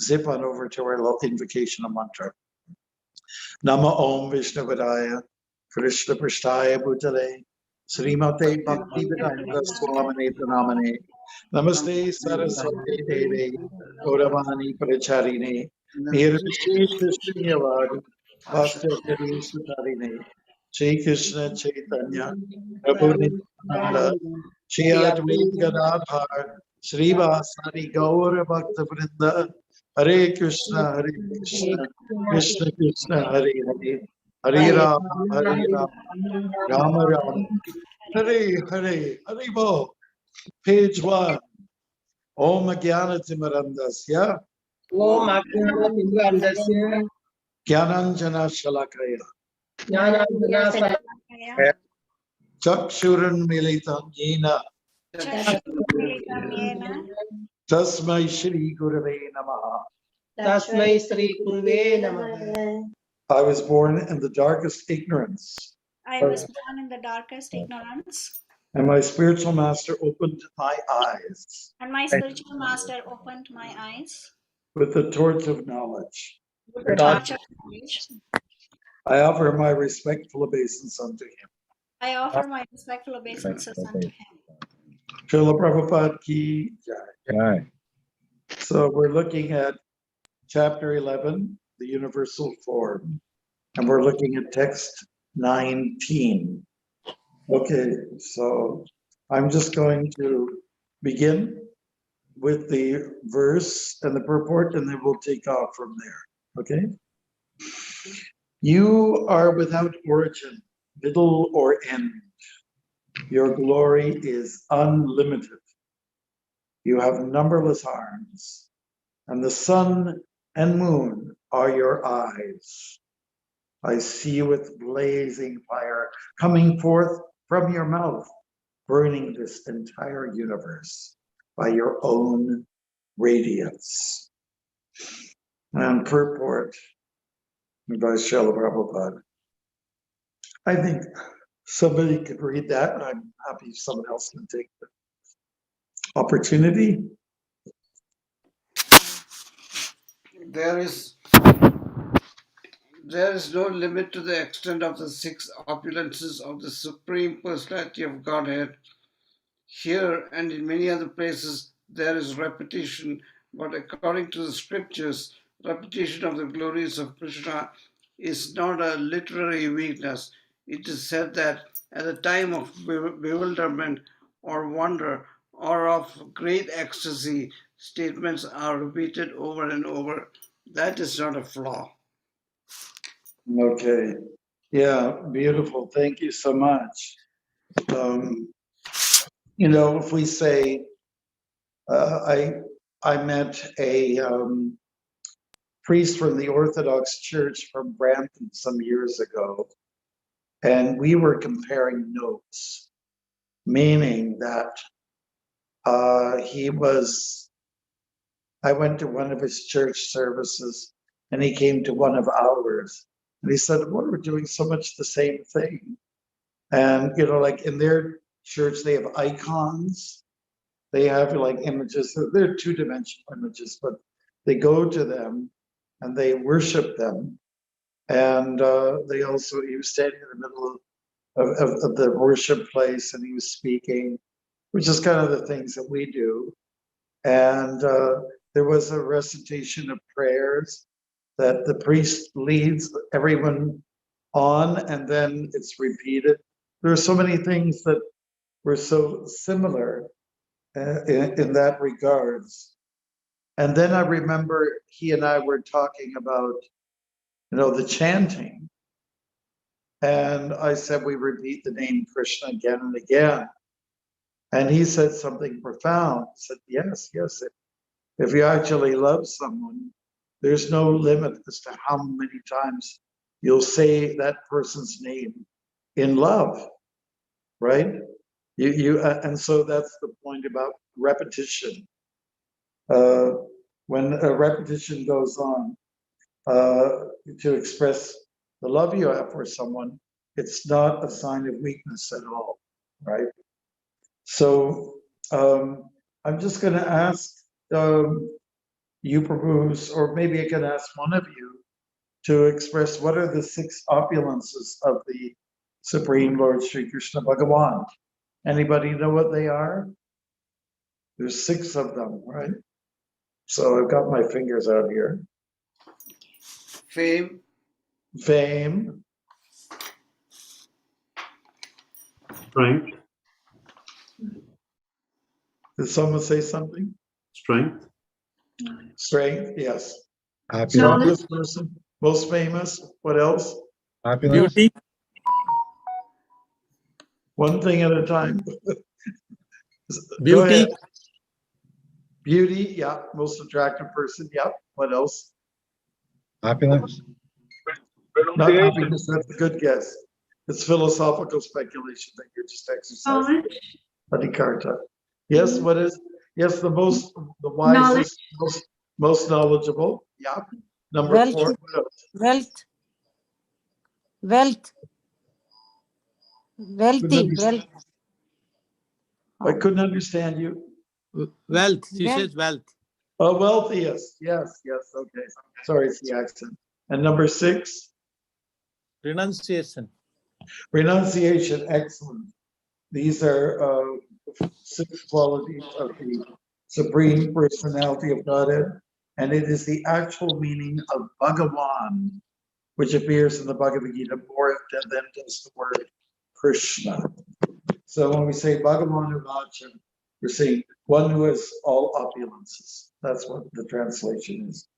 zip on over to our little invocation mantra. Nama Om Vishnavadaya Krishna Prishtaya Bhutale Srimate Bhaktimarga Swami Pranamane Namaste Saraswati Devi Gauravani Pracharine Nirvishesha Shunyavad Bhastya Sutarine Shri Krishna Chaitanya Prabhu Nityananda Shri Advaita Gadadhar Shri Vasari Gaura Bhakta Vrinda Hare Krishna Krishna Krishna Hare Hare Hare Rama Rama Rama Hare Hare Hare Bo. Page 1. Om Jnana Timarandasya Om Ajnana Jnananjana Shalakaya Timirandasya Chakshuran Militam Yena Tasmai Shri Gurave Namaha. Tasmai Sri Guruve Namaha. I was born in the darkest ignorance. I was born in the darkest ignorance. And my spiritual master opened my eyes. And my spiritual master opened my eyes. With the torch of knowledge. With the torch of knowledge. I offer my respectful obeisance unto him. I offer my respectful obeisances unto him. Srila Prabhupada ki jai. So we're looking at chapter 11, the universal form, and we're looking at text 19. Okay, so I'm just going to begin with the verse and the purport, and then we'll take off from there. Okay? You are without origin, middle, or end. Your glory is unlimited. You have numberless arms, and the sun and moon are your eyes. I see you with blazing fire coming forth from your mouth, burning this entire universe by your own radiance. And purport by Srila Prabhupada. I think somebody could read that, and I'm happy if someone else can take the opportunity. There is no limit to the extent of the six opulences of the Supreme Personality of Godhead. Here and in many other places there is repetition, but according to the scriptures, repetition of the glories of Krishna is not a literary weakness. It is said that at the time of bewilderment or wonder or of great ecstasy, statements are repeated over and over. That is not a flaw. Okay. Yeah, beautiful. Thank you so much. If we say, I met a priest from the Orthodox Church from Brampton some years ago, and we were comparing notes, meaning that I went to one of his church services and he came to one of ours, and he said, well, we're doing so much the same thing. And, like in their church, they have icons. They have like images. They're two-dimensional images, but they go to them and they worship them. And he was standing in the middle of the worship place, and he was speaking, which is kind of the things that we do. And there was a recitation of prayers that the priest leads everyone on, and then it's repeated. There are so many things that were so similar in that regards. And then I remember he and I were talking about, the chanting. And I said, we repeat the name Krishna again and again. And he said something profound. He said, yes. If you actually love someone, there's no limit as to how many times you'll say that person's name in love, right? And so that's the point about repetition. When a repetition goes on to express the love you have for someone, it's not a sign of weakness at all, right? So I'm just going to ask you propose, or maybe I can ask one of you to express what are the 6 opulences of the Supreme Lord Sri Krishna Bhagavan. Anybody know what they are? There's 6 of them, right? So I've got my fingers out here. Fame, Fame, Strength, did someone say something? strength, Strength, yes. Opulence. Strongest person, most famous, what else? Opulence. beauty, One thing at a time. Go beauty, ahead. Beauty, yeah, most attractive person, yeah. What else? Opulence. Not happiness, that's a good guess. It's philosophical speculation that you're just exercising. Adikarta. Yes, what is? Yes, the wisest, most knowledgeable. Yeah. Number Wealth. 4. What else? Wealth. Wealthy. Wealth. I couldn't understand you. Wealth. She Wealth. says wealth. Oh, wealthiest. Yes, okay. Sorry, it's the accent. And number 6, Renunciation. renunciation. Excellent. These are 6 qualities of the Supreme Personality of Godhead, and it is the actual meaning of Bhagavan, which appears in the Bhagavad Gita more than just the word Krishna. So when we say Bhagavan or Vacha, we're saying one who has all opulences. That's what the translation is.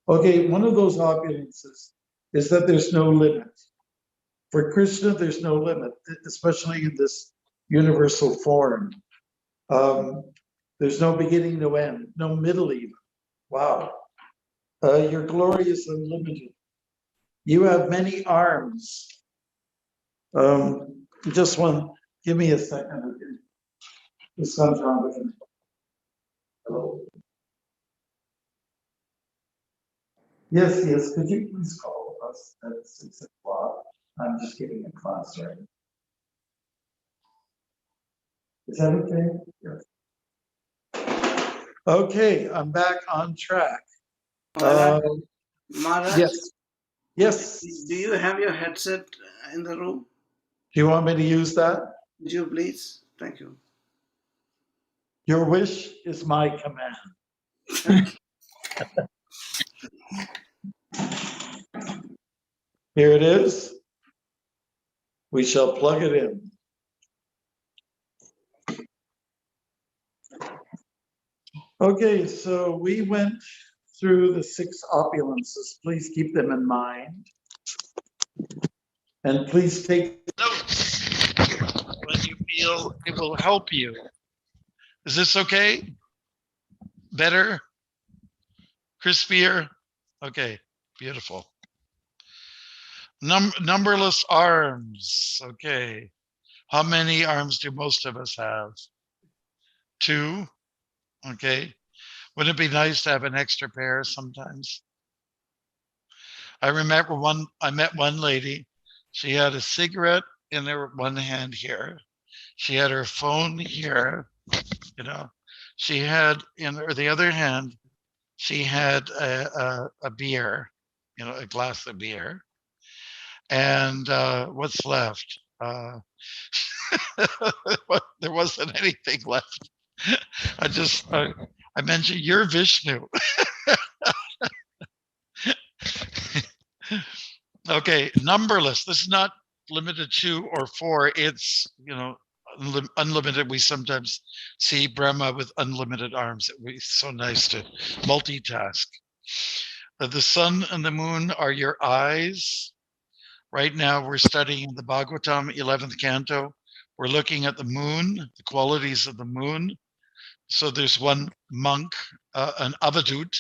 Okay, one of those opulences is that there's no limit. For Krishna, there's no limit, especially in this universal form. There's no beginning, no end, no middle even. Wow. Your glory is unlimited. You have many arms. Just one, give me a second. The sun's on. Hello. Yes, could you please call us at 6 o'clock? I'm just giving a class right now. Is that okay? Yes. Okay, I'm back on track. Maharaj, Yes. do you have your headset in the room? Do you want me to use that? Would you please? Thank you. Your wish is my command. Here it is. We shall plug it in. Okay, so we went through the 6 opulences. Please keep them in mind. And please take notes when you feel it will help you. Is this okay? Better? Crispier? Okay, beautiful. Numberless arms. Okay. How many arms do most of us have? 2. Okay. Wouldn't it be nice to have an extra pair sometimes? I remember I met one lady. She had a cigarette in her one hand here. She had her phone here, you know. She had in her the other hand, she had a beer, you know, a glass of beer. And what's left? There wasn't anything left. I mentioned you're Vishnu. Okay, numberless. This is not limited to or 4. It's, you know, unlimited. We sometimes see Brahma with unlimited arms. It would be so nice to multitask. The sun and the moon are your eyes. Right now we're studying the Bhagavatam 11th canto. We're looking at the moon, the qualities of the moon. So there's one monk, an Avadut.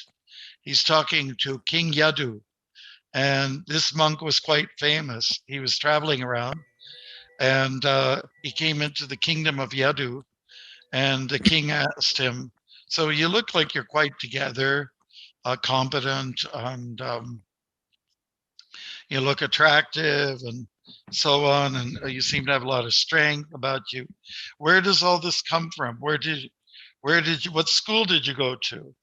He's talking to King Yadu. And this monk was quite famous. He was traveling around and he came into the kingdom of Yadu. And the king asked him, so you look like you're quite together, competent, and you look attractive and so on. And you seem to have a lot of strength about you. Where does all this come from? What school did you go to?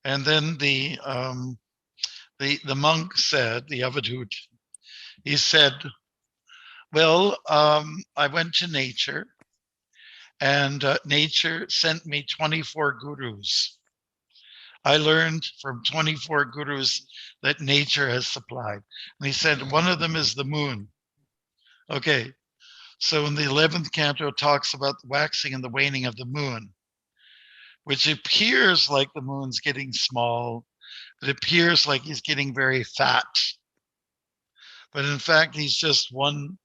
And then the monk said, the Avadhut, he said, well, I went to nature, and nature sent me 24 gurus. I learned from 24 gurus that nature has supplied. And he said, one of them is the moon. Okay, so in the 11th canto talks about the waxing and the waning of the moon, which appears like the moon's getting small. It appears like he's getting very fat. But in fact, he's just one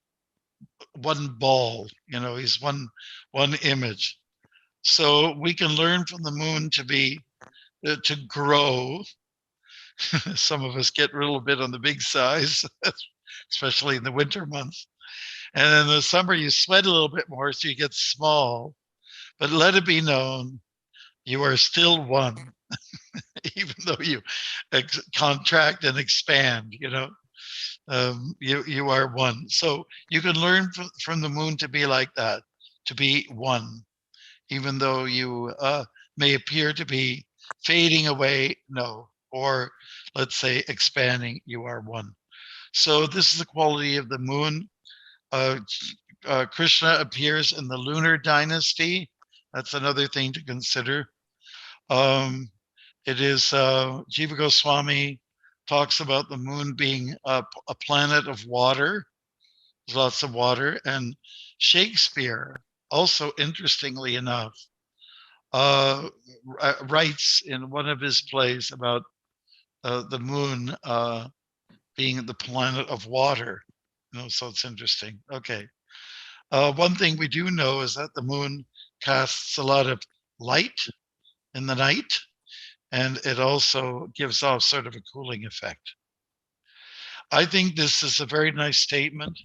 ball, he's one image. So we can learn from the moon to grow. Some of us get a little bit on the big size, especially in the winter months. And in the summer, you sweat a little bit more, so you get small. But let it be known, you are still one, even though you contract and expand, you are one. So you can learn from the moon to be like that, to be one, even though you may appear to be fading away, no, or let's say expanding, you are one. So this is the quality of the moon. Krishna appears in the lunar dynasty. That's another thing to consider. It is Jiva Goswami talks about the moon being a planet of water. There's lots of water. And Shakespeare, also interestingly enough, writes in one of his plays about the moon being the planet of water. So it's interesting. Okay. One thing we do know is that the moon casts a lot of light in the night, and it also gives off sort of a cooling effect. I think this is a very nice statement.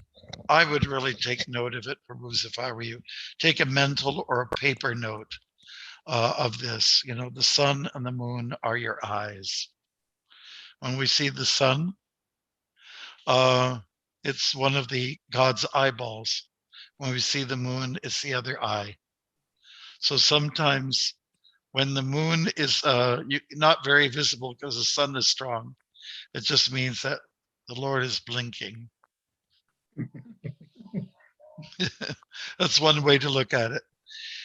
I would really take note of it, Prabhus, if I were you. Take a mental or a paper note of this. The sun and the moon are your eyes. When we see the sun, it's one of the God's eyeballs. When we see the moon, it's the other eye. So sometimes when the moon is not very visible because the sun is strong, it just means that the Lord is blinking. That's one way to look at it.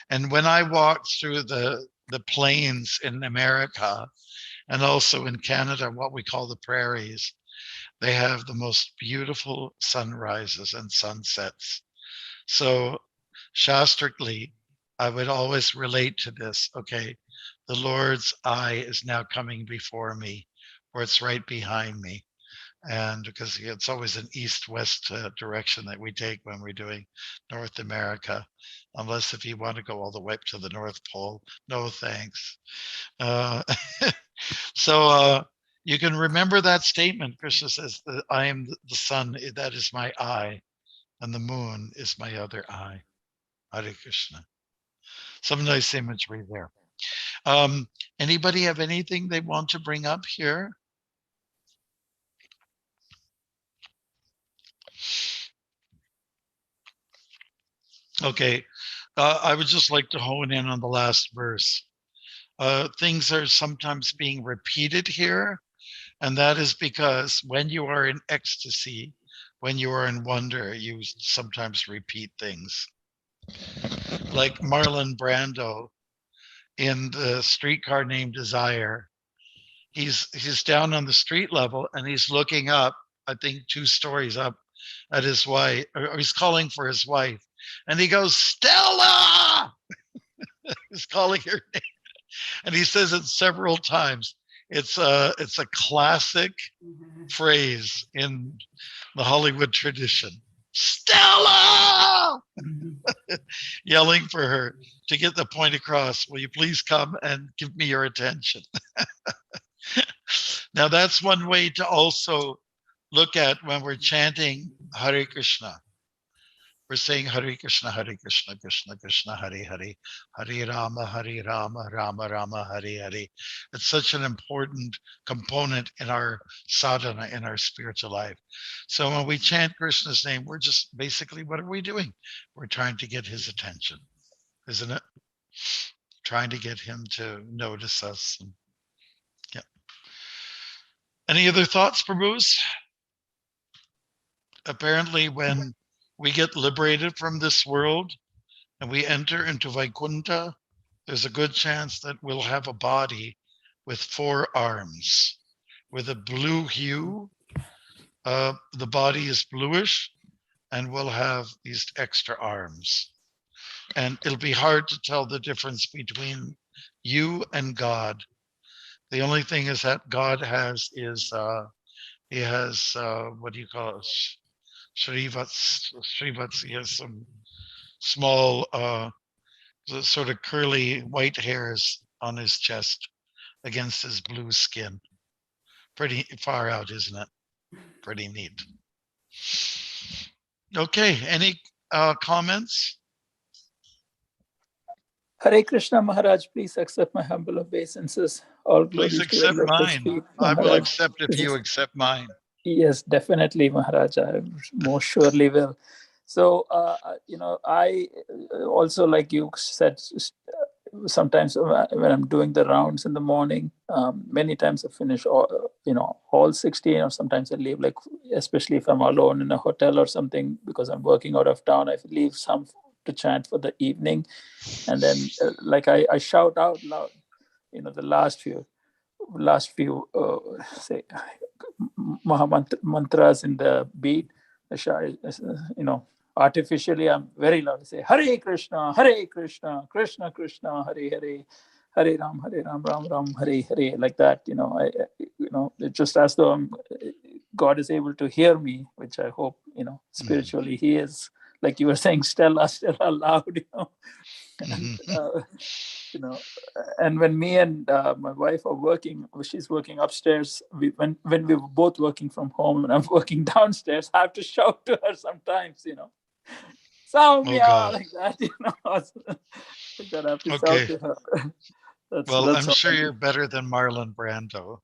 And when I walked through the plains in America and also in Canada, what we call the prairies, they have the most beautiful sunrises and sunsets. So shastrically, I would always relate to this. Okay, the Lord's eye is now coming before me, or it's right behind me. And because it's always an east-west direction that we take when we're doing North America, unless if you want to go all the way up to the North Pole, no thanks. So you can remember that statement. Krishna says that I am the sun, that is my eye, and the moon is my other eye. Hare Krishna. Some nice imagery there. Anybody have anything they want to bring up here? Okay, I would just like to hone in on the last verse. Things are sometimes being repeated here, and that is because when you are in ecstasy, when you are in wonder, you sometimes repeat things. Like Marlon Brando in The Streetcar Named Desire. He's down on the street level and he's looking up, I think 2 stories up, at his wife, or he's calling for his wife, and he goes, Stella! He's calling her name, and he says it several times. It's a classic phrase in the Hollywood tradition. Stella! Yelling for her to get the point across. Will you please come and give me your attention? Now that's one way to also look at when we're chanting Hare Krishna. We're saying Hare Krishna, Krishna Krishna, Hare Hare, Hare Rama, Rama Rama, Hare Hare. It's such an important component in our sadhana, in our spiritual life. So when we chant Krishna's name, we're just basically, what are we doing? We're trying to get his attention, isn't it? Trying to get him to notice us. Any other thoughts, Prabhus? Apparently, when we get liberated from this world and we enter into Vaikuntha, there's a good chance that we'll have a body with 4 arms, with a blue hue. The body is bluish, and we'll have these extra arms. And it'll be hard to tell the difference between you and God. The only thing is that God has is, he has, what do you call it? Shrivats, he has some small, sort of curly white hairs on his chest against his blue skin. Pretty far out, isn't it? Pretty neat. Okay, any comments? Hare Krishna Maharaj, please accept my humble obeisances. All Please glories to your accept lotus mine. feet, I will Maharaj. accept if you accept mine. Yes, definitely, Maharaj. I most surely will. So, I also, like you said, sometimes when I'm doing the rounds in the morning, many times I finish all 16, or sometimes I leave, like, especially if I'm alone in a hotel or something, because I'm working out of town, I leave some to chant for the evening. And then I shout out loud, the last few say mantras in the beat. Artificially I'm very loud. I say Hare Krishna, Krishna Krishna, Hare Hare, Hare Ram, Ram Ram, Hare Hare, like that. It's just as though God is able to hear me, which I hope, spiritually He is. Like you were saying, Stella loud, and, and when me and my wife are working, she's working upstairs. When we were both working from home and I'm working downstairs, I have to shout to her sometimes, Soumya, like that, like that I have to shout to her. Well, I'm sure you're better than Marlon Brando.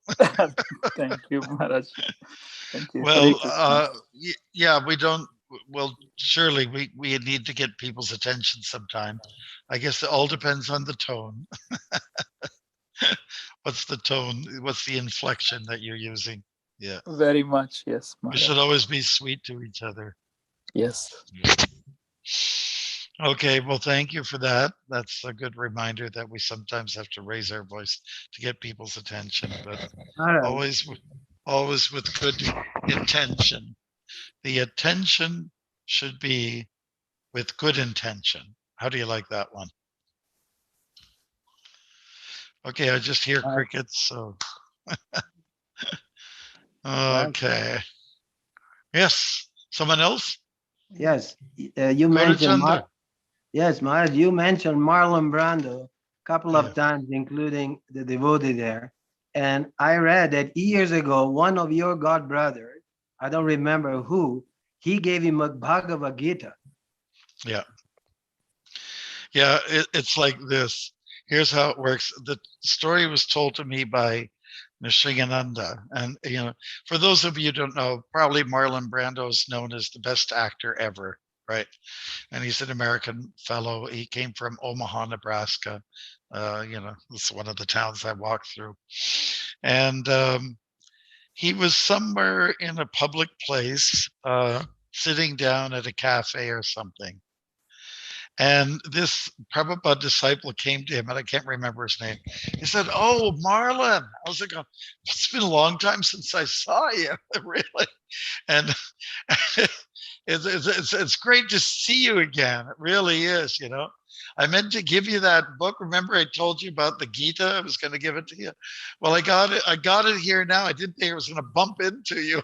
Thank you, Maharaj. Thank you. Well, yeah, well, surely we need to get people's attention sometime. I guess it all depends on the tone. What's the tone? What's the inflection that you're using? Yeah. Very much, yes, Maharaj. We should always be sweet to each other. Yes. Okay, well, thank you for that. That's a good reminder that we sometimes have to raise our voice to get people's attention, but always with good intention. The attention should be with good intention. How do you like that one? Okay, I just hear crickets, so. Okay. Yes, someone else? Yes, you mentioned yes, Maharaj, you mentioned Marlon Brando a couple of times, including the devotee there. And I read that years ago, one of your god brothers, I don't remember who, he gave him a Bhagavad Gita. Yeah. Yeah, it's like this. Here's how it works. The story was told to me by Nishingananda. And, for those of you who don't know, probably Marlon Brando is known as the best actor ever, right? And he's an American fellow. He came from Omaha, Nebraska. It's one of the towns I walked through. And he was somewhere in a public place, sitting down at a cafe or something. And this Prabhupada disciple came to him, and I can't remember his name. He said, "Oh, Marlon." I was like, "It's been a long time since I saw you," really. And it's great to see you again. It really is, I meant to give you that book. Remember I told you about the Gita? I was going to give it to you. Well, I got it here now. I didn't think I was going to bump into you.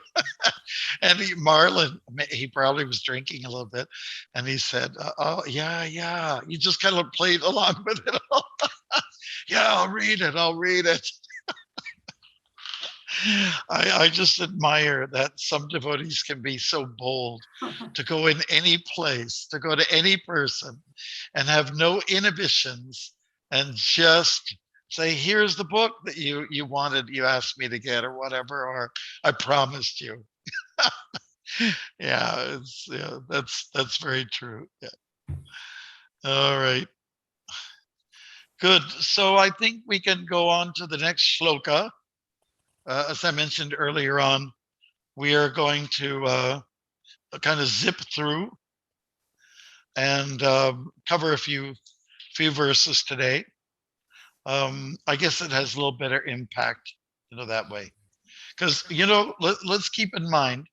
And Marlon, he probably was drinking a little bit. And he said, "Oh, yeah. You just kind of played along with it all." "Yeah, I'll read it. I just admire that some devotees can be so bold to go in any place, to go to any person and have no inhibitions and just say, "Here's the book that you asked me to get," or whatever, or "I promised you." Yeah, that's very true. Yeah. All right. Good. So I think we can go on to the next shloka. as I mentioned earlier on, we are going to kind of zip through and cover a few verses today. I guess it has a little better impact, that way. Because, let's keep in mind,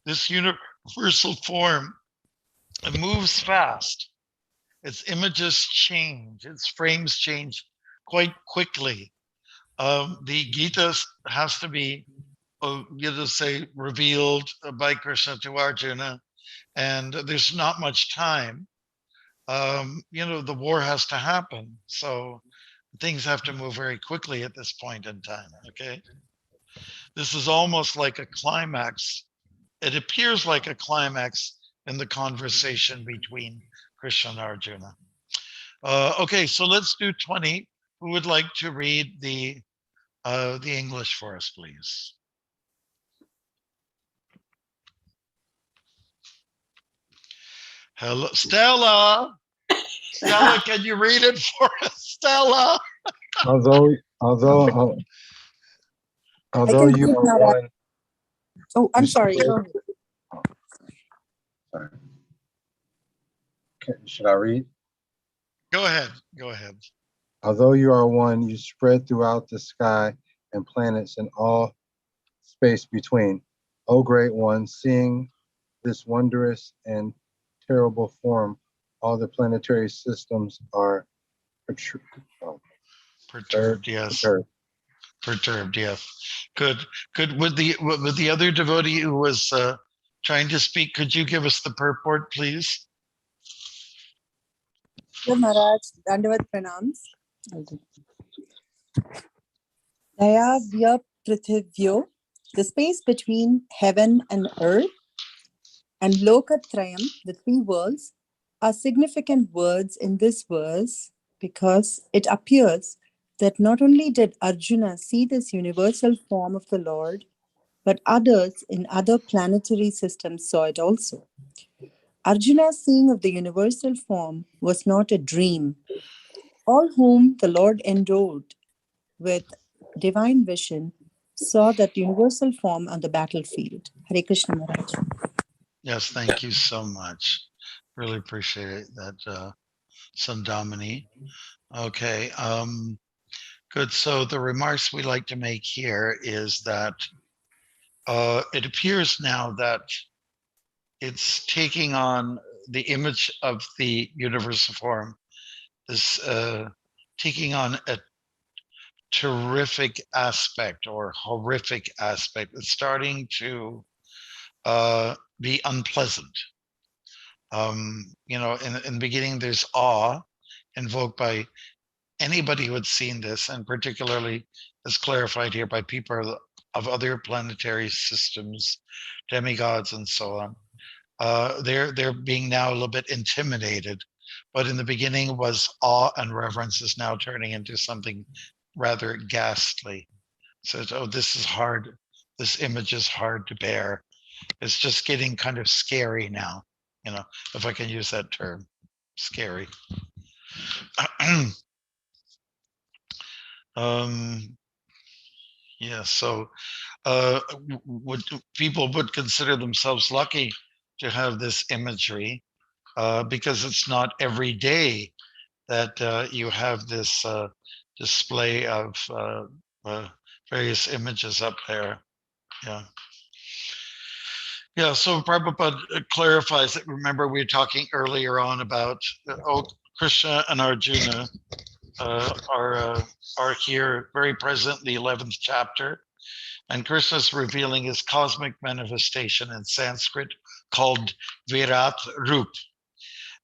this universal form, it moves fast. Its images change, its frames change quite quickly. The Gita has to be, say, revealed by Krishna to Arjuna, and there's not much time. The war has to happen, so things have to move very quickly at this point in time. Okay, this is almost like a climax. It appears like a climax in the conversation between Krishna and Arjuna. Okay, so let's do 20. Who would like to read the English for us, please? Hello, Stella. Stella, can you read it for us, Stella? Although you are one. Oh, I'm sorry. Go ahead. Sorry. Should I read? Go ahead. Go ahead. Although you are one, you spread throughout the sky and planets and all space between. O great one, seeing this wondrous and terrible form, all the planetary systems are perturbed. Yes. Perturbed. Yes. Good. With the other devotee who was trying to speak, could you give us the purport, please? Maharaj, Dandavat Pranams. Daya Vya Prithivyo, the space between heaven and earth, and Lokatrayam, the three worlds, are significant words in this verse because it appears that not only did Arjuna see this universal form of the Lord, but others in other planetary systems saw it also. Arjuna's seeing of the universal form was not a dream. All whom the Lord endowed with divine vision saw that universal form on the battlefield. Hare Krishna Maharaj. Yes, thank you so much. Really appreciate that, Sandamini. Okay, good. So the remarks we like to make here is that it appears now that it's taking on the image of the universal form, is taking on a terrific aspect or horrific aspect. It's starting to be unpleasant. In the beginning, there's awe invoked by anybody who had seen this, and particularly as clarified here by people of other planetary systems, demigods, and so on. They're being now a little bit intimidated, but in the beginning was awe and reverence is now turning into something rather ghastly. So, this is hard. This image is hard to bear. It's just getting kind of scary now, if I can use that term, scary. Yeah, so people would consider themselves lucky to have this imagery because it's not every day that you have this display of various images up there. Yeah, so Prabhupada clarifies that. Remember, we were talking earlier on about Krishna and Arjuna are here very present in the 11th chapter, and Krishna's revealing his cosmic manifestation in Sanskrit called Virat Rup.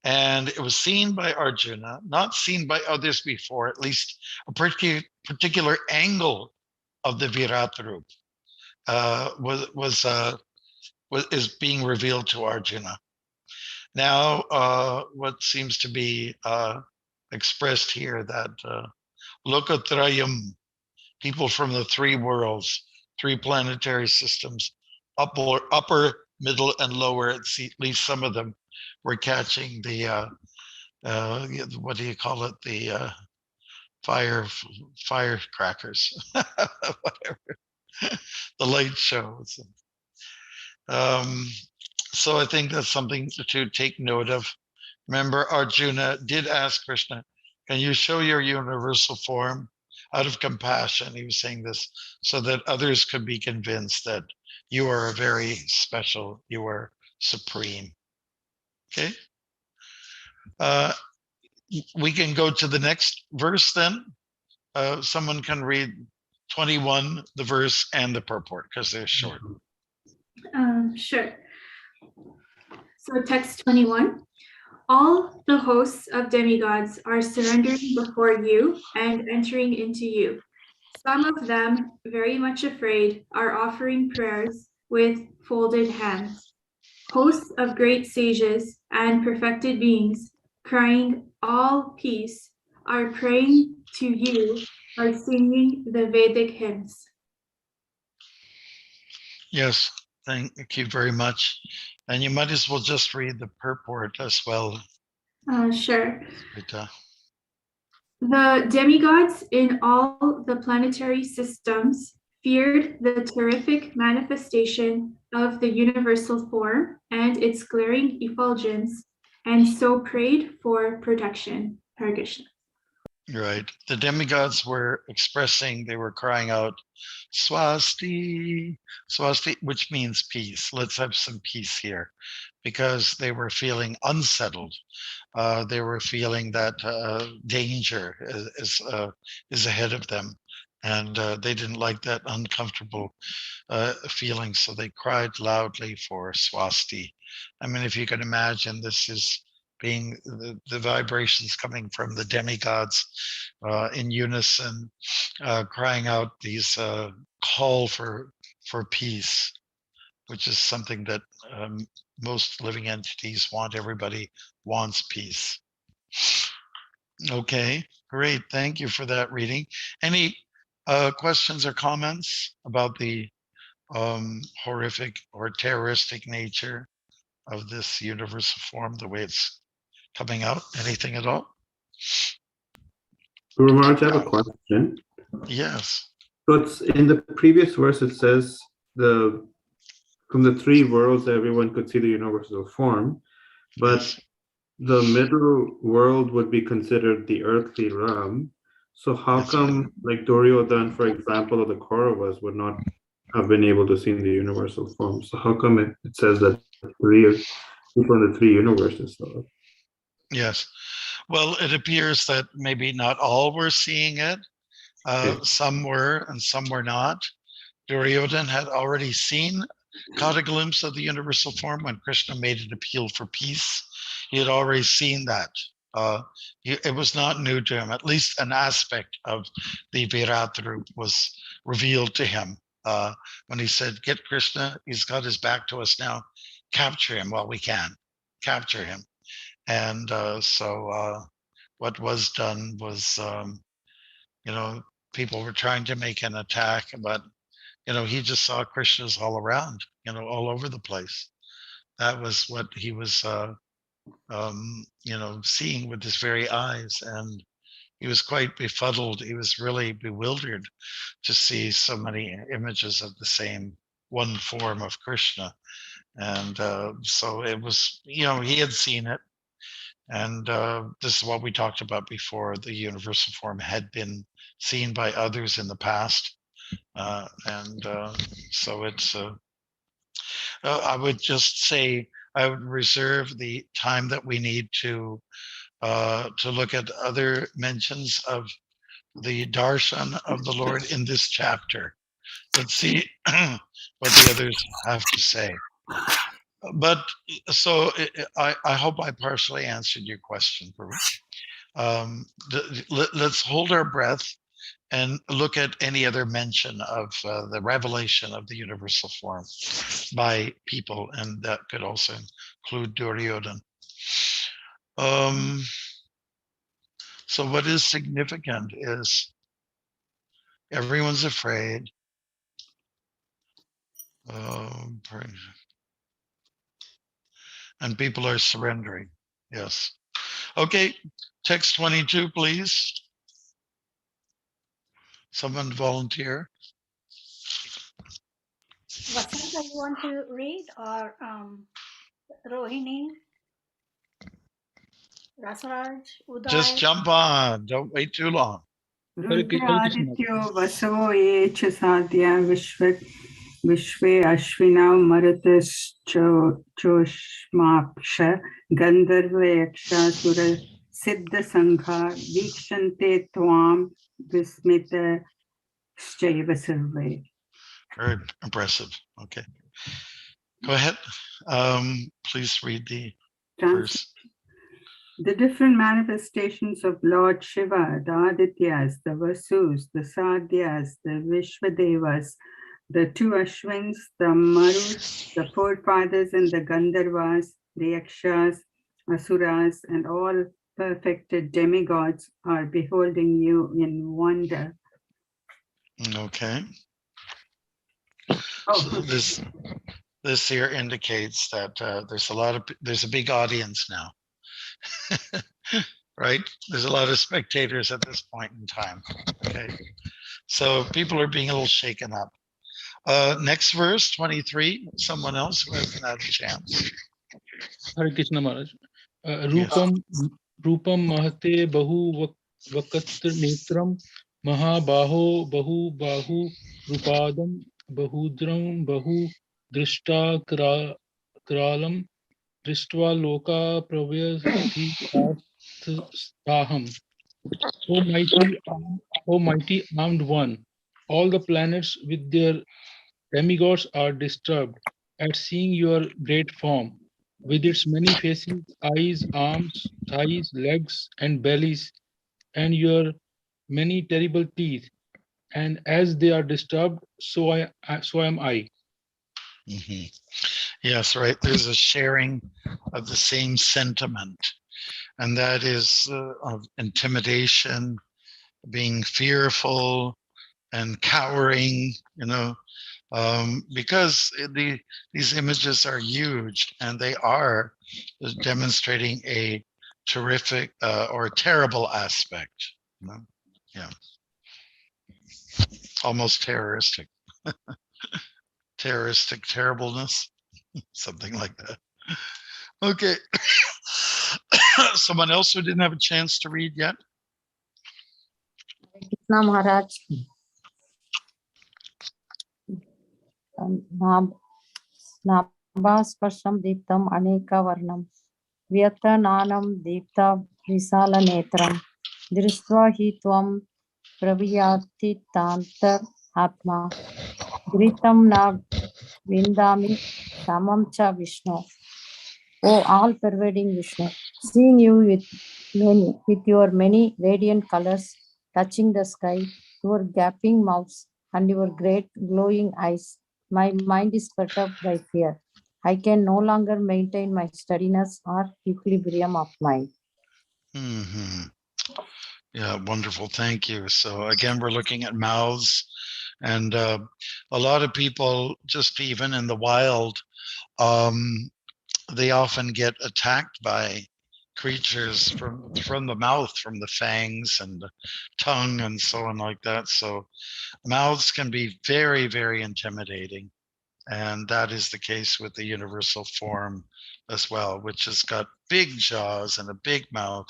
And it was seen by Arjuna, not seen by others before, at least a particular angle of the Virat Rup is being revealed to Arjuna. Now, what seems to be expressed here that Lokatrayam, people from the three worlds, three planetary systems, upper, middle, and lower, at least some of them were catching the, what do you call it? The firecrackers, whatever. the light shows. So I think that's something to take note of. Remember, Arjuna did ask Krishna, can you show your universal form? Out of compassion, he was saying this so that others could be convinced that you are very special, you are supreme. Okay. We can go to the next verse then. Someone can read 21, the verse and the purport, because they're short. Sure. So text 21. All the hosts of demigods are surrendering before you and entering into you. Some of them, very much afraid, are offering prayers with folded hands. Hosts of great sages and perfected beings, crying all peace, are praying to you by singing the Vedic hymns. Yes, thank you very much. And you might as well just read the purport as well. Sure. Rita. The demigods in all the planetary systems feared the terrific manifestation of the universal form and its glaring effulgence, and so prayed for protection. Hare Krishna. Right. The demigods were expressing, they were crying out, Swasti, Swasti, which means peace. Let's have some peace here, because they were feeling unsettled. They were feeling that danger is ahead of them. And they didn't like that uncomfortable feeling. So they cried loudly for Swasti. I mean, if you can imagine, this is being the vibrations coming from the demigods in unison, crying out these call for peace, which is something that most living entities want. Everybody wants peace. Okay, great. Thank you for that reading. Any questions or comments about the horrific or terroristic nature of this universal form, the way it's coming out? Anything at all? Guru Maharaj, I have a question. Yes. So it's in the previous verse, it says from the three worlds, everyone could see the universal form, but Yes. the middle world would be considered the earthly realm. So how That's come, like Duryodhan, for example, or the Kauravas would not have been able to see the universal form? So how come it says that three people in the three universes saw it? Yes. Well, it appears that maybe not all were seeing it. Some were and some were not. Duryodhan had already caught a glimpse of the universal form when Krishna made an appeal for peace. He had already seen that. It was not new to him. At least an aspect of the Virat Rup was revealed to him when he said, get Krishna, he's got his back to us now. Capture him while we can. Capture him. And so what was done was, people were trying to make an attack, but he just saw Krishnas all around, all over the place. That was what he was, seeing with his very eyes. And he was quite befuddled. He was really bewildered to see so many images of the same one form of Krishna. And so it was, he had seen it. And this is what we talked about before. The universal form had been seen by others in the past. So it's, I would just say, I would reserve the time that we need to look at other mentions of the darshan of the Lord in this chapter. Let's see what the others have to say. But so I hope I partially answered your question, Baruch. Let's hold our breath and look at any other mention of the revelation of the universal form by people, and that could also include Duryodhan. So what is significant is everyone's afraid. And people are surrendering. Yes. Okay, text 22, please. Someone volunteer. Vasanta, you want to read, or Rohini, Rasaraj, Just Uday? jump on. Don't wait too long. Hare Krishna. रुद्रादित्यो वसवो ये च साध्या विश्वे अश्विनौ मरुतश्चोष्माक्ष गन्धर्वयक्षासुरसिद्धसङ्घा वीक्षन्ते त्वां विस्मितश्चैव सर्वे. Very impressive. Okay. Go ahead. Please read the verse. The different manifestations of Lord Shiva, the Adityas, the Vasus, the Sadhyas, the Vishwadevas, the two Ashwins, the Marus, the forefathers, and the Gandharvas, the Yakshas, Asuras, and all perfected demigods are beholding you in wonder. Okay. Oh. So this here indicates that there's a big audience now. Right? There's a lot of spectators at this point in time. Okay. So people are being a little shaken up. Next verse, 23. Someone else who hasn't had a chance. Hare Krishna Maharaj. Yes. Rupam mahate bahu vakatra netram mahabaho bahu bahu rupadam bahudram bahu drishta kralam drishtva loka pravyastaham. O mighty armed one, all the planets with their demigods are disturbed at seeing your great form, with its many faces, eyes, arms, thighs, legs, and bellies, and your many terrible teeth. And as they are disturbed, so am I. Mm-hmm. Yes, right. There's a sharing of the same sentiment, and that is of intimidation, being fearful and cowering, because these images are huge, and they are demonstrating a terrific or a terrible aspect. Yeah, almost terroristic. Terroristic terribleness, something like that. Okay. Someone else who didn't have a chance to read yet? Krishna Maharaj. Nabhaspasham Deeptam Aneka Varnam Vyata Nanam Deepta Visala Netram Drishtva hi Tvam Praviyati Tantar Atma Gritam na Vindami Samam cha Vishnu. O all-pervading Vishnu, seeing you with your many radiant colors touching the sky, your gaping mouths and your great glowing eyes, my mind is perturbed by fear. I can no longer maintain my steadiness or equilibrium of mind. Mm-hmm. Yeah, wonderful. Thank you. So again, we're looking at mouths, and a lot of people, just even in the wild, they often get attacked by creatures from the mouth, from the fangs and the tongue and so on like that. So mouths can be very, very intimidating. And that is the case with the universal form as well, which has got big jaws and a big mouth,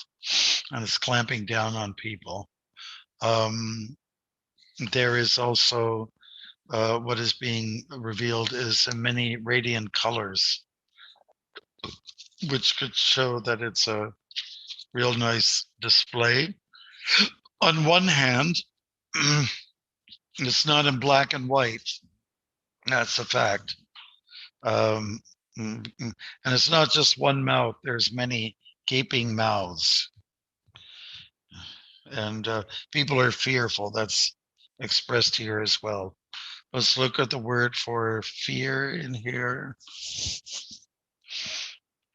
and it's clamping down on people. There is also what is being revealed is in many radiant colors, which could show that it's a real nice display. On one hand, it's not in black and white. That's a fact. And it's not just one mouth, there's many gaping mouths. And people are fearful. That's expressed here as well. Let's look at the word for fear in here.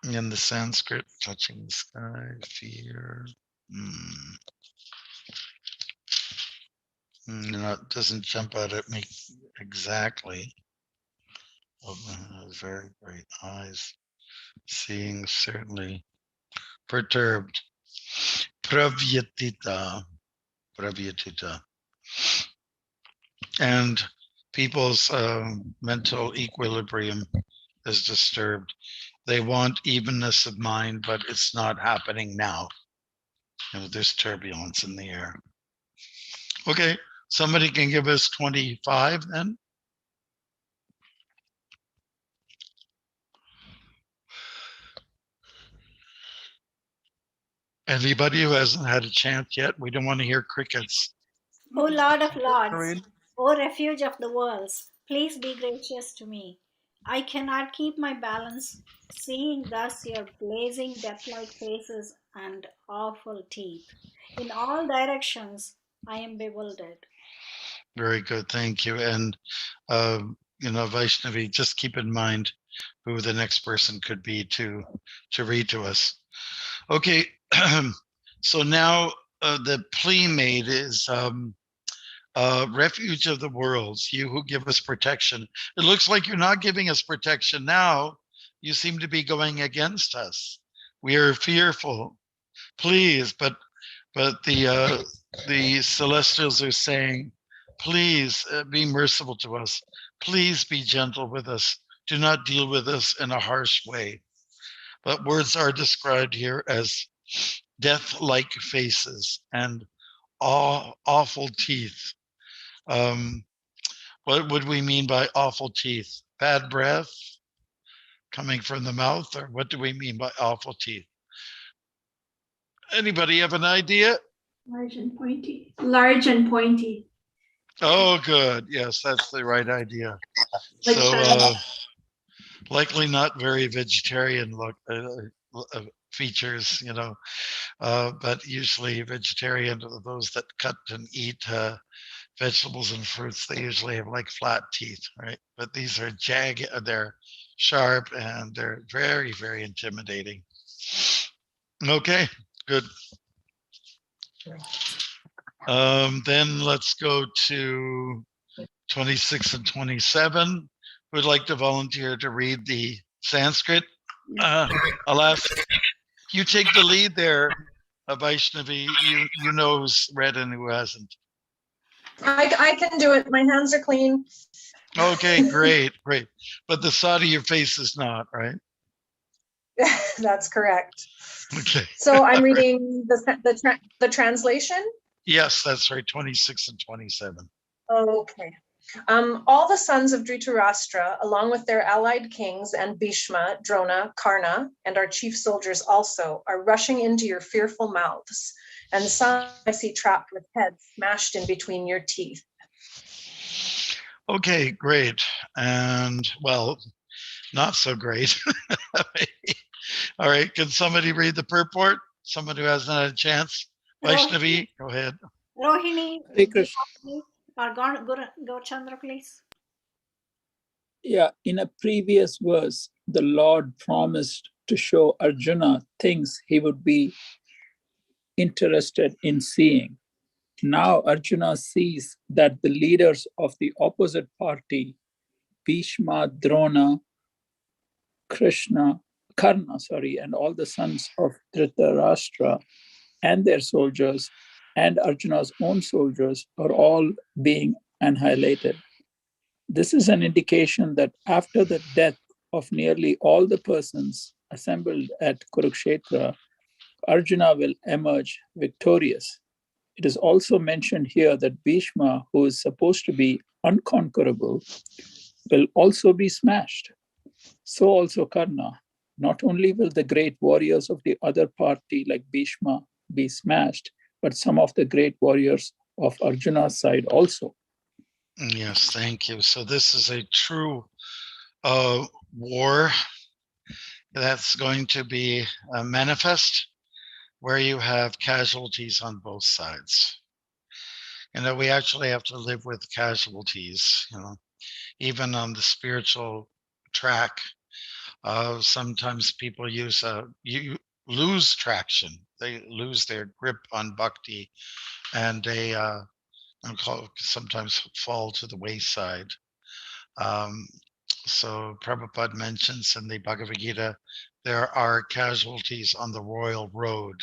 In the Sanskrit, touching the sky, fear. No, it doesn't jump out at me exactly. Very great eyes. Seeing certainly perturbed. Pravyatita. And people's mental equilibrium is disturbed. They want evenness of mind, but it's not happening now. There's turbulence in the air. Okay, somebody can give us 25 then? Anybody who hasn't had a chance yet? We don't want to hear crickets. O Lord of Lords, O refuge of the worlds, please be gracious to me. I cannot keep my balance, seeing thus your blazing death-like faces and awful teeth. In all directions, I am bewildered. Very good, thank you. And Vaishnavi, just keep in mind who the next person could be to read to us. Okay, so now the plea made is refuge of the worlds, you who give us protection. It looks like you're not giving us protection now. You seem to be going against us. We are fearful. Please, but the celestials are saying, please be merciful to us. Please be gentle with us. Do not deal with us in a harsh way. But words are described here as death-like faces and awful teeth. What would we mean by awful teeth? Bad breath coming from the mouth, or what do we mean by awful teeth? Anybody have an idea? Large and pointy. Large and pointy. Oh, good. Yes, that's the right idea. Like So likely not very vegetarian look features, but usually vegetarian are those that cut and eat vegetables and fruits. They usually have like flat teeth, right? But these are jagged, they're sharp, and they're very, very intimidating. Okay, good. Then let's go to 26 and 27. Who'd like to volunteer to read the Sanskrit? Alas, you take the lead there, Vaishnavi. You know who's read and who hasn't. I can do it. My hands are clean. Okay, great. But the side of your face is not, right? That's correct. Okay. So I'm reading the translation. Yes, that's right. 26 and 27. Okay. All the sons of Dhritarashtra, along with their allied kings and Bhishma, Drona, Karna, and our chief soldiers also, are rushing into your fearful mouths, and some I see trapped with heads smashed in between your teeth. Okay, great. And well, not so great. All right, can somebody read the purport? Someone who hasn't had a chance? Vaishnavi, go ahead. Rohini, Hare Krishna. or Go Chandra, please. Yeah, in a previous verse, the Lord promised to show Arjuna things he would be interested in seeing. Now Arjuna sees that the leaders of the opposite party, Bhishma, Drona, Karna, and all the sons of Dhritarashtra and their soldiers and Arjuna's own soldiers are all being annihilated. This is an indication that after the death of nearly all the persons assembled at Kurukshetra, Arjuna will emerge victorious. It is also mentioned here that Bhishma, who is supposed to be unconquerable, will also be smashed. So also Karna. Not only will the great warriors of the other party like Bhishma be smashed, but some of the great warriors of Arjuna's side also. Yes, thank you. So this is a true war that's going to be manifest, where you have casualties on both sides. We actually have to live with casualties, even on the spiritual track. Sometimes people you lose traction. They lose their grip on bhakti, and they sometimes fall to the wayside. So Prabhupada mentions in the Bhagavad Gita, there are casualties on the royal road.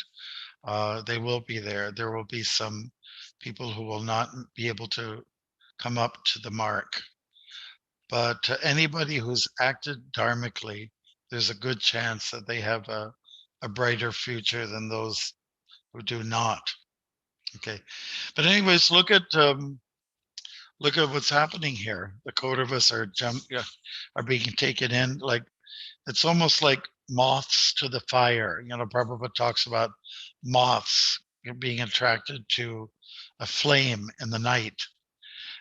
They will be there. There will be some people who will not be able to come up to the mark. But anybody who's acted dharmically, there's a good chance that they have a brighter future than those who do not. Okay, but anyways, look at what's happening here. The Kauravas are being taken in, like it's almost like moths to the fire. You know, Prabhupada talks about moths being attracted to a flame in the night.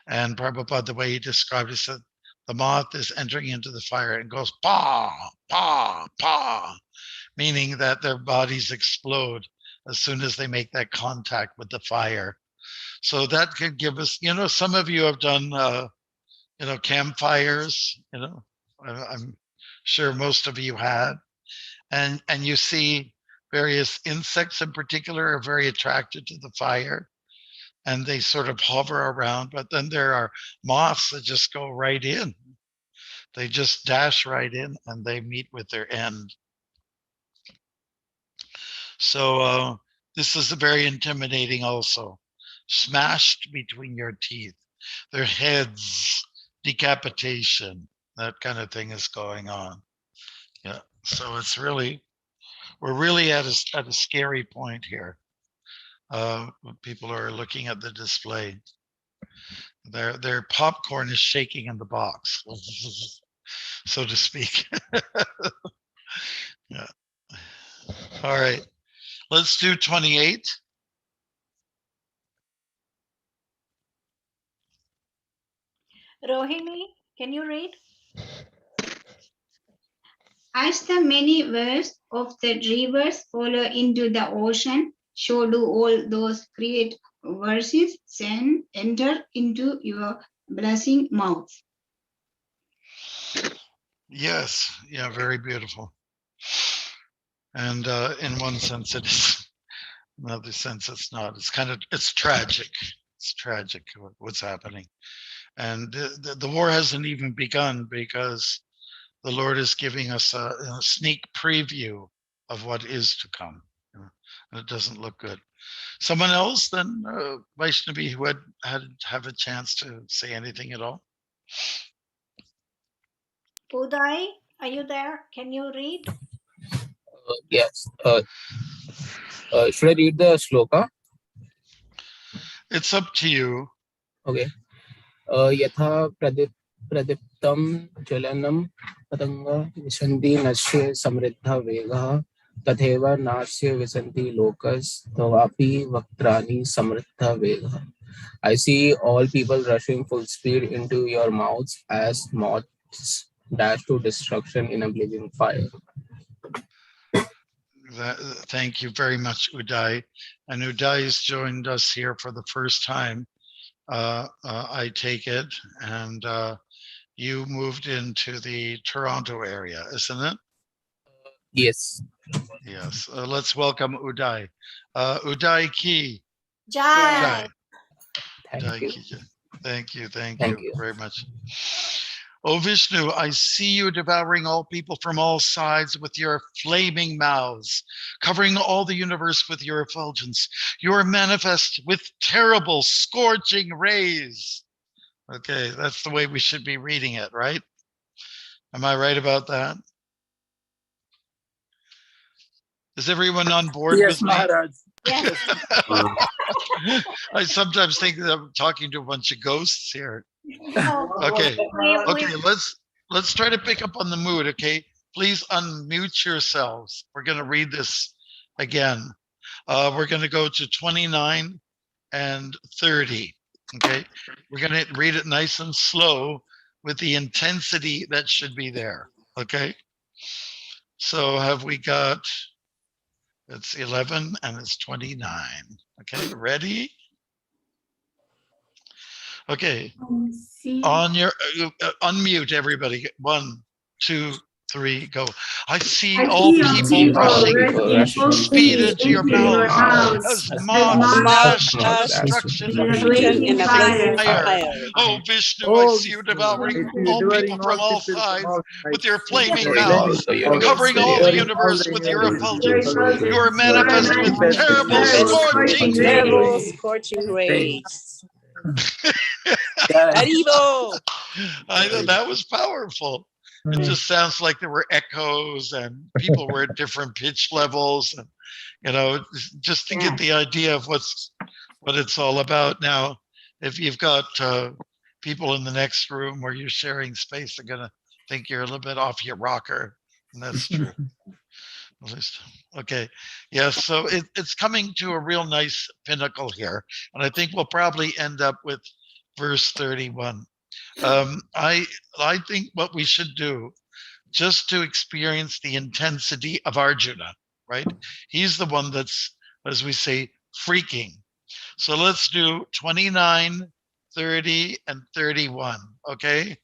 And Prabhupada, the way he described it, said the moth is entering into the fire and goes, pa, pa, pa, meaning that their bodies explode as soon as they make that contact with the fire. So that could give us, you know, some of you have done, campfires, I'm sure most of you had. And you see various insects in particular are very attracted to the fire and they sort of hover around, but then there are moths that just go right in. They just dash right in and they meet with their end. So this is very intimidating also. Smashed between your teeth, their heads, decapitation, that kind of thing is going on. Yeah, so it's really, we're really at a scary point here. When people are looking at the display, their popcorn is shaking in the box, so to speak. Yeah. All right, let's do 28. Rohini, can you read? As the many waves of the rivers follow into the ocean, so do all those great verses enter into your blessing mouth. Yes, yeah, very beautiful. And in one sense it is, in another sense it's not. It's tragic. It's tragic what's happening. And the war hasn't even begun because the Lord is giving us a sneak preview of what is to come. And it doesn't look good. Someone else then, Vaishnavi, who had have a chance to say anything at all? Uday, are you there? Can you read? Yes. Should I read the shloka? It's up to you. Okay. Yatha pradiptam jalanam patanga visanti nasya samriddha vegah tatheva nasya visanti lokas tavapi vaktrani samriddha vegah. I see all people rushing full speed into your mouths as moths dash to destruction in a blazing fire. Thank you very much, Uday. And Uday has joined us here for the first time, I take it. And you moved into the Toronto area, isn't it? Yes. Yes. Let's welcome Uday. Uday Ki. Jai. Thank you. Thank you very much. O Vishnu, I see you devouring all people from all sides with your flaming mouths, covering all the universe with your effulgence. You are manifest with terrible, scorching rays. Okay, that's the way we should be reading it, right? Am I right about that? Is everyone on board Yes, with me? Maharaj. Yes. I sometimes think that I'm talking to a bunch of ghosts here. No. Okay, let's try to pick up on the mood, okay? Please unmute yourselves. We're going to read this again. We're going to go to 29 and 30, okay? We're going to read it nice and slow with the intensity that should be there, okay? So have we got, it's 11 and it's 29. Okay, ready? Okay, on your unmute everybody. 1, 2, 3, go. I see all people rushing full speed into your mouths as moths dash to destruction in a blazing fire. Oh Vishnu, I see you devouring all people from all sides with your flaming mouths, covering all the universe with your effulgence. You are manifest with terrible, scorching rays. Scorching rays. Haribo! I know that was powerful. It just sounds like there were echoes and people were at different pitch levels, and just to get the idea of what it's all about. Now, if you've got people in the next room where you're sharing space, they're gonna think you're a little bit off your rocker, and that's true. At least, okay, yes. So it's coming to a real nice pinnacle here, and I think we'll probably end up with verse 31. I think what we should do, just to experience the intensity of Arjuna, right? He's the one that's, as we say, freaking. So let's do 29, 30, and 31, okay?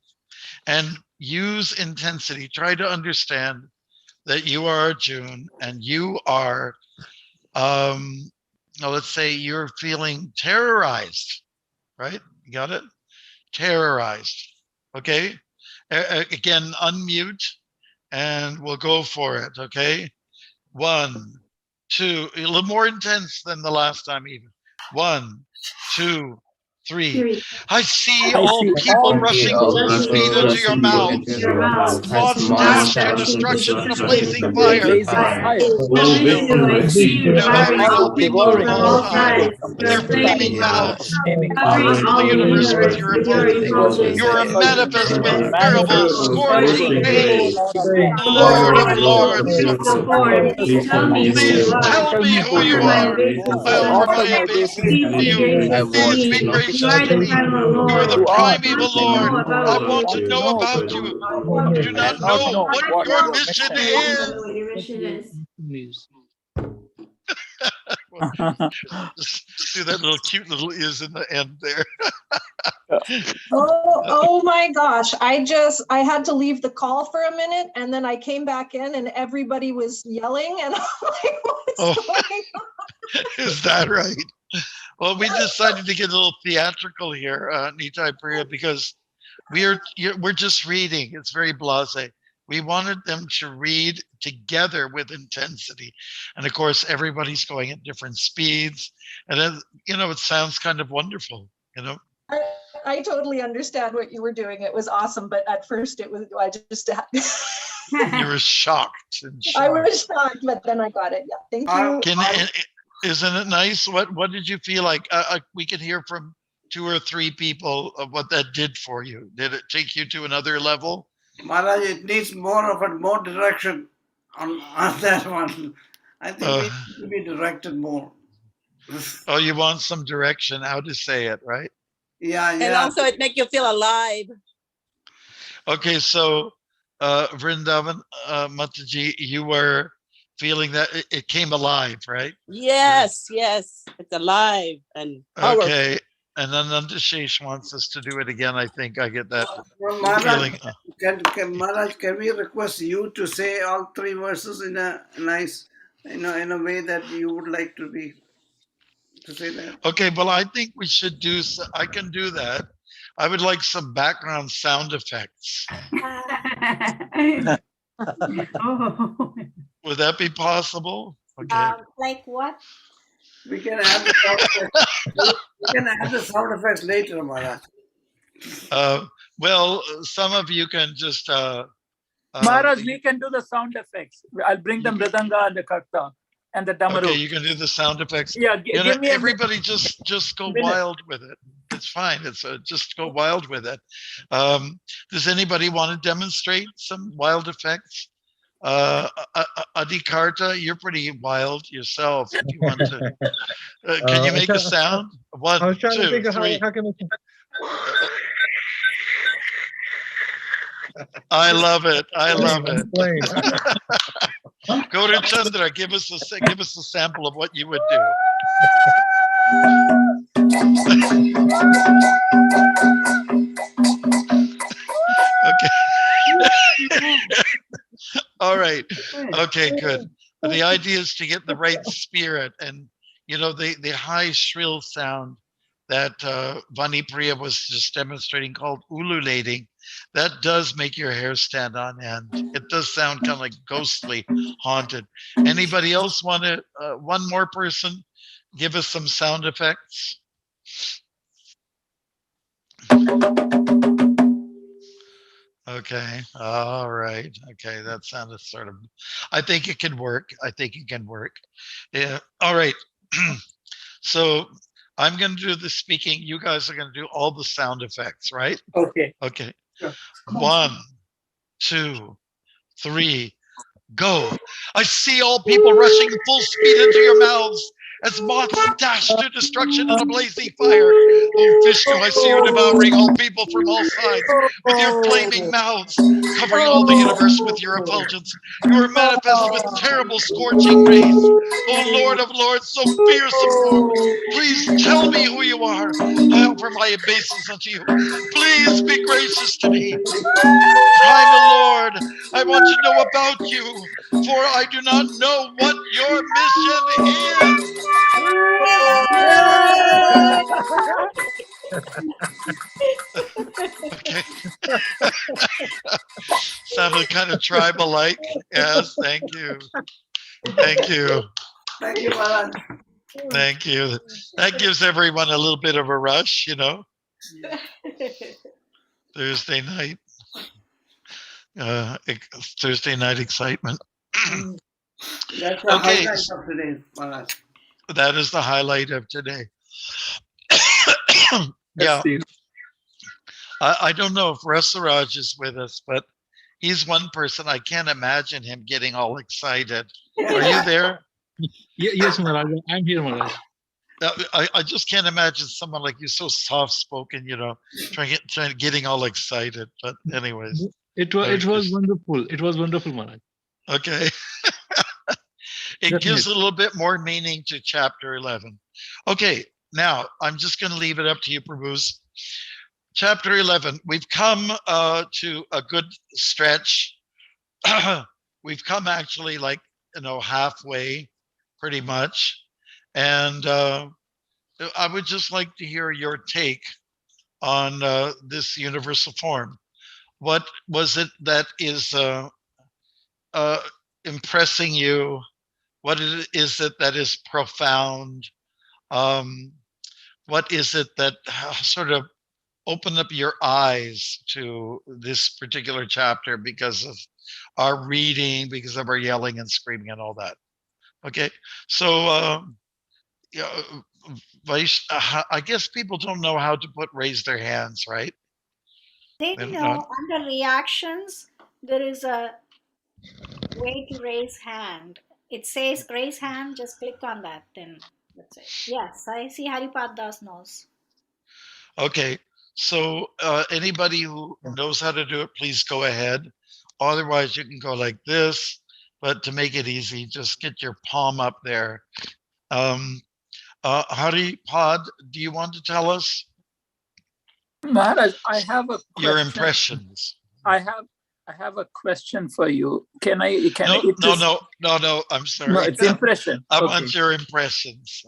And use intensity. Try to understand that you are Arjuna and you are, let's say you're feeling terrorized, right? You got it? Terrorized, okay? Again, unmute and we'll go for it, okay? 1, 2, a little more intense than the last time even. 1, 2, 3. I see all people rushing full speed into your mouths. Monsters to destruction in a blazing fire. Devouring all people from all sides with their flaming mouths. Cover the universe with your effulgence. You are a manifest with terrible, scorching pain. Lord of Lords, please tell me who you are. I offer my obeisance to you. Please be gracious to me. You are the primeval Lord. I want to know about you. I do not know what your mission is. Just do that little cute little is in the end there. Oh my gosh. I had to leave the call for a minute and then I came back in and everybody was yelling and I'm like, what's going on? Is that right? Well, we decided to get a little theatrical here, Nitai Priya, because we're just reading. It's very blasé. We wanted them to read together with intensity. And of course, everybody's going at different speeds. And then, it sounds kind of wonderful, I totally understand what you were doing. It was awesome, but at first you were shocked. I was shocked, but then I got it. Yeah, thank you. Isn't it nice? What did you feel like? We could hear from 2 or 3 people of what that did for you. Did it take you to another level? Maharaj, it needs more direction on that one. I think we need to be directed more. Oh, you want some direction, how to say it, right? Yeah. And also it makes you feel alive. Okay, so Vrindavan, Mataji, you were feeling that it came alive, right? Yes, it's alive and powerful. Okay, and then Nandashesh wants us to do it again. I think I get that feeling. Maharaj, can we request you to say all 3 verses in a nice, in a way that you would like to say that? Okay, well, I think we should I can do that. I would like some background sound effects. Would that be possible? Okay. Like what? We can add the sound effects. We can add the sound effects later, Maharaj. Well, some of you can just. Maharaj, we can do the sound effects. I'll bring the mridanga and the karta and the damaru. Okay, you can do the sound effects. Yeah, give me everybody just go wild with it. It's fine. It's just go wild with it. Does anybody want to demonstrate some wild effects? Adikarta, you're pretty wild yourself. If you want to, can you make a sound? 1, 2, 3. I love it. I love it. Go to Chandra. Give us a sample of what you would do. Okay. All right. Okay, good. The idea is to get the right spirit and, the high shrill sound that Vani Priya was just demonstrating called ululating. That does make your hair stand on end. It does sound kind of like ghostly, haunted. Anybody else want to, one more person, give us some sound effects? Okay. All right. Okay. That sounded sort of, I think it can work. I think it can work. Yeah. All right. So I'm going to do the speaking. You guys are going to do all the sound effects, right? Okay. Okay. Sure. 1, 2, 3, go. I see all people rushing full speed into your mouths as moths dash to destruction in a blazing fire. Oh, Vishnu, I see you devouring all people from all sides with your flaming mouths, covering all the universe with your effulgence. You are manifest with terrible scorching rays. Oh, Lord of Lords, so fierce in form, please tell me who you are. I offer my obeisance unto you. Please be gracious to me. Primal Lord, I want to know about you, for I do not know what your mission is. Okay. Sounded kind of tribal-like. Yes, thank you. Thank you. Thank you, Maharaj. Thank you. That gives everyone a little bit of a rush, you know, Thursday night. Thursday night excitement. That's the Okay, highlight of today, Maharaj. that is the highlight of today. Yes, Yeah. Steve. I don't know if Rasaraj is with us, but he's one person I can't imagine him getting all excited. Are you there? Yes, Maharaj. I'm here, Maharaj. I just can't imagine someone like you so soft spoken, you know, getting all excited. But anyways, It was wonderful. It was wonderful, Maharaj. okay. It gives a little bit more meaning to chapter 11. Okay, now I'm just going to leave it up to you, Prabhus. Chapter 11, we've come to a good stretch. We've come actually like, you know, halfway pretty much. And I would just like to hear your take on this universal form. What was it that is impressing you? What is it that is profound? What is it that sort of opened up your eyes to this particular chapter because of our reading, because of our yelling and screaming and all that? Okay, so I guess people don't know how to raise their hands, right? They know under reactions, there is a way to raise hand. It says raise hand, just click on that, then that's it. Yes, I see Haripad Das knows. Okay, so anybody who knows how to do it, please go ahead. Otherwise, you can go like this, but to make it easy, just get your palm up there. Haripad, do you want to tell us? Maharaj, I have a question. Your impressions. I have a question for you. Can I? No. I'm sorry. No, it's impression. I Okay. want your impressions.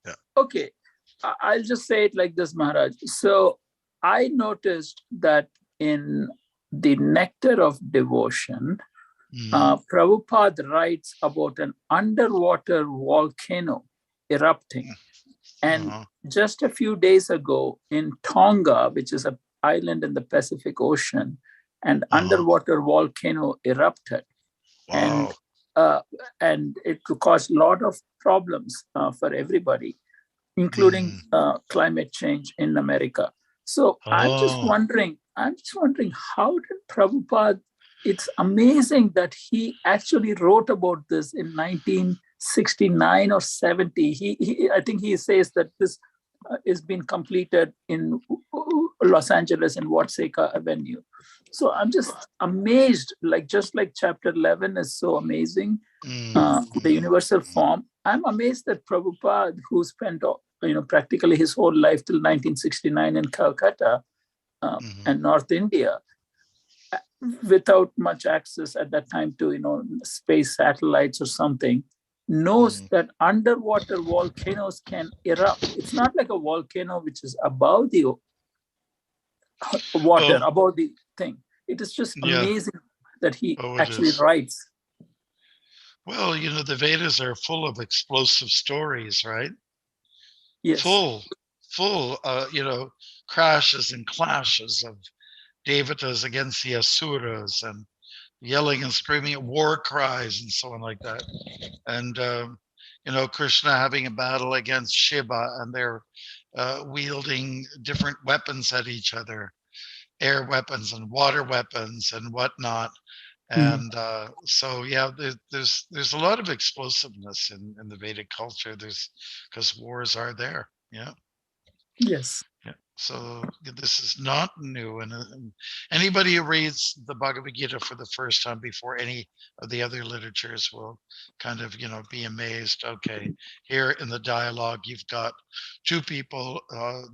Yeah. Okay, I'll just say it like this, Maharaj. So I noticed that in the Nectar of Devotion, Prabhupada writes about an underwater volcano erupting. And just a few days ago in Tonga, which is an island in the Pacific Ocean, an underwater volcano erupted. Wow. And it caused a lot of problems for everybody, including climate change in America. So I'm just wondering, how did Prabhupada, it's amazing that he actually wrote about this in 1969 or 70. I think he says that this is being completed in Los Angeles in Watseka Avenue. So I'm just amazed, just like chapter 11 is so amazing, the universal form. I'm amazed that Prabhupada, who spent practically his whole life till 1969 in Calcutta and North India, without much access at that time to space satellites or something, knows that underwater volcanoes can erupt. It's not like a volcano which is above the water, above the thing. It is just amazing that he actually writes. Well, the Vedas are full of explosive stories, right? Yes. Full. full, crashes and clashes of devatas against the asuras and yelling and screaming at war cries and so on like that. And, Krishna having a battle against Shiva, and they're wielding different weapons at each other, air weapons and water weapons and whatnot. And so, yeah, there's a lot of explosiveness in the Vedic culture. Because wars are there. Yeah. Yes. Yeah. So this is not new, and anybody who reads the Bhagavad Gita for the first time before any of the other literatures will kind of, be amazed. Okay, here in the dialogue, you've got two people,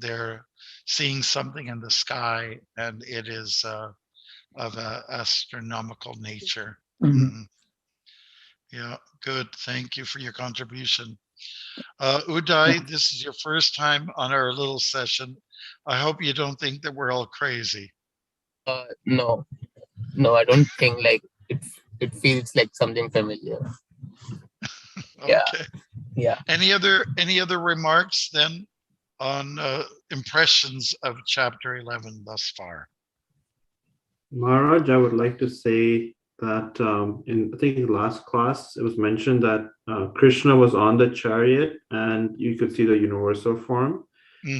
they're seeing something in the sky, and it is of an astronomical nature. Yeah, good. Thank you for your contribution. Uday, this is your first time on our little session. I hope you don't think that we're all crazy. No, I don't think like it feels like something familiar. Okay. Yeah. Any other remarks then on impressions of chapter 11 thus far? Maharaj, I would like to say that in I think last class it was mentioned that Krishna was on the chariot and you could see the universal form.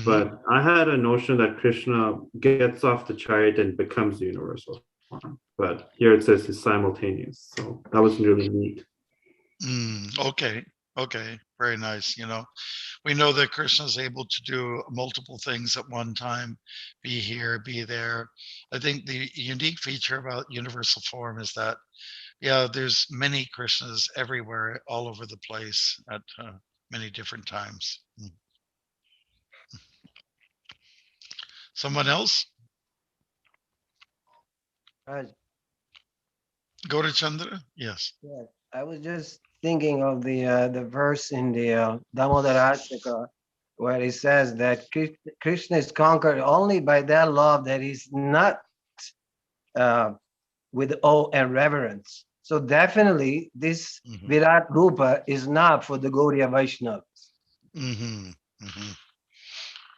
But I had a notion that Krishna gets off the chariot and becomes the universal form. But here it says it's simultaneous. So that was really neat. Okay. Very nice. We know that Krishna is able to do multiple things at one time, be here, be there. I think the unique feature about universal form is that, there's many Krishnas everywhere, all over the place at many different times. Someone else? Go to Chandra. Yes. Yeah, I was just thinking of the verse in the Damodarashaka where it says that Krishna is conquered only by that love that is not with awe and reverence. So definitely this Virat Rupa is not for the Gaudiya Vaishnavas.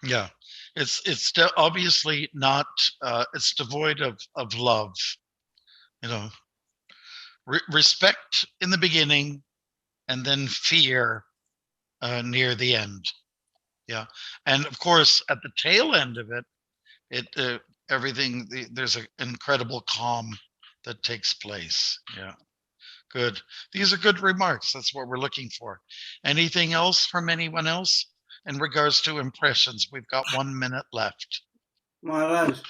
Yeah, it's obviously not. It's devoid of love. Respect in the beginning, and then fear near the end. Yeah, and of course at the tail end of it, everything there's an incredible calm that takes place. Yeah, good. These are good remarks. That's what we're looking for. Anything else from anyone else in regards to impressions? We've got 1 minute left. Maharaj,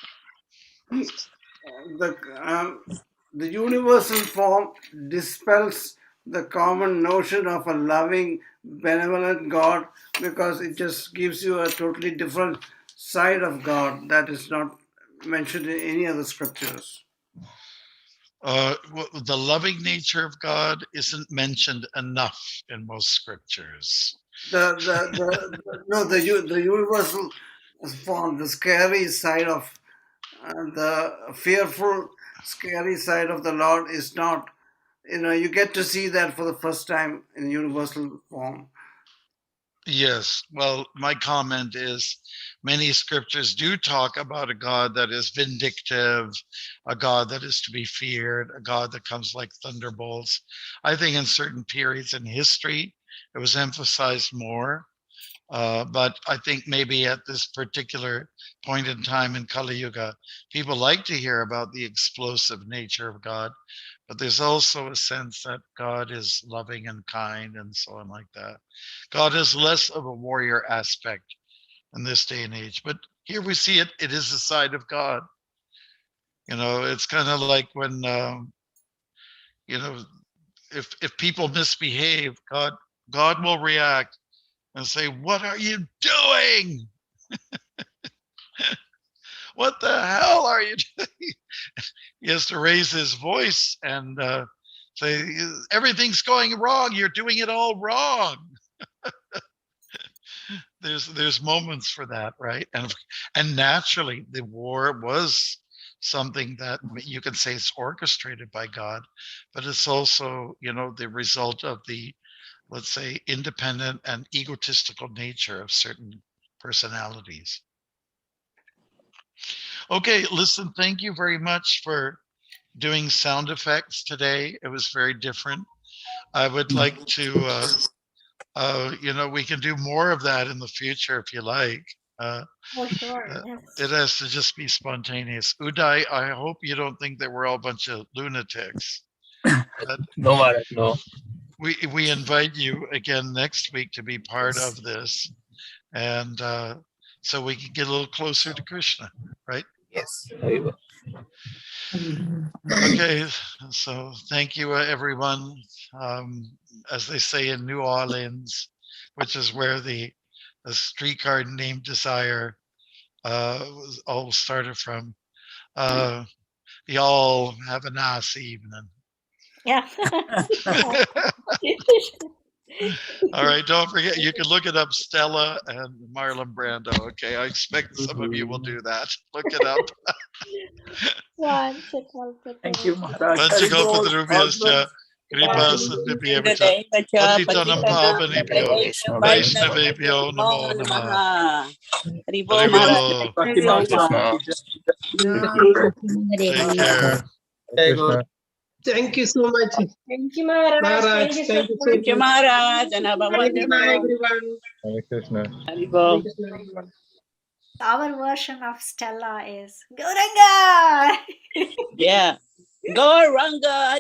the universal form dispels the common notion of a loving, benevolent God because it just gives you a totally different side of God that is not mentioned in any other scriptures. The loving nature of God isn't mentioned enough in most scriptures. The universal form, the scary side of the fearful, scary side of the Lord is not. You get to see that for the first time in universal form. Yes. Well, my comment is many scriptures do talk about a God that is vindictive, a God that is to be feared, a God that comes like thunderbolts. I think in certain periods in history, it was emphasized more. But I think maybe at this particular point in time in Kali Yuga, people like to hear about the explosive nature of God, but there's also a sense that God is loving and kind and so on like that. God is less of a warrior aspect in this day and age, but here we see it. It is the side of God. It's kind of like when, if people misbehave, God will react and say, "What are you doing? What the hell are you doing?" He has to raise his voice and say, "Everything's going wrong. You're doing it all wrong." There's moments for that, right? And naturally, the war was something that you can say it's orchestrated by God, but it's also, the result of the, let's say, independent and egotistical nature of certain personalities. Okay, listen, thank you very much for doing sound effects today. It was very different. I would like to, we can do more of that in the future if you like. For sure. Yes. It has to just be spontaneous. Uday, I hope you don't think that we're all a bunch of lunatics. No, Maharaj, no. We invite you again next week to be part of this, and so we can get a little closer to Krishna, right? Yes. Okay, so thank you, everyone. As they say in New Orleans, which is where the streetcar named Desire was all started from. Y'all have a nice evening. Yeah. All right, don't forget, you can look it up, Stella and Marlon Brando. Okay, I expect some of you will do that. Look it up. Thank you, Maharaj. Vanchakalpatarubhyascha kripa sindhubhyeva patitanam pavanebhyo vaishnavebhyo namo namaha. Haribo Haribo. Maharaj. Take care. Krishna. Thank you so much. Thank you, Maharaj. Maharaj. Thank you so Thank you so much. Thank you, Maharaj, and have a Hare Krishna, wonderful. everyone. Hare Krishna. Haribo. Everyone. Our version of Stella is Gauranga. Yeah. Go Ranga.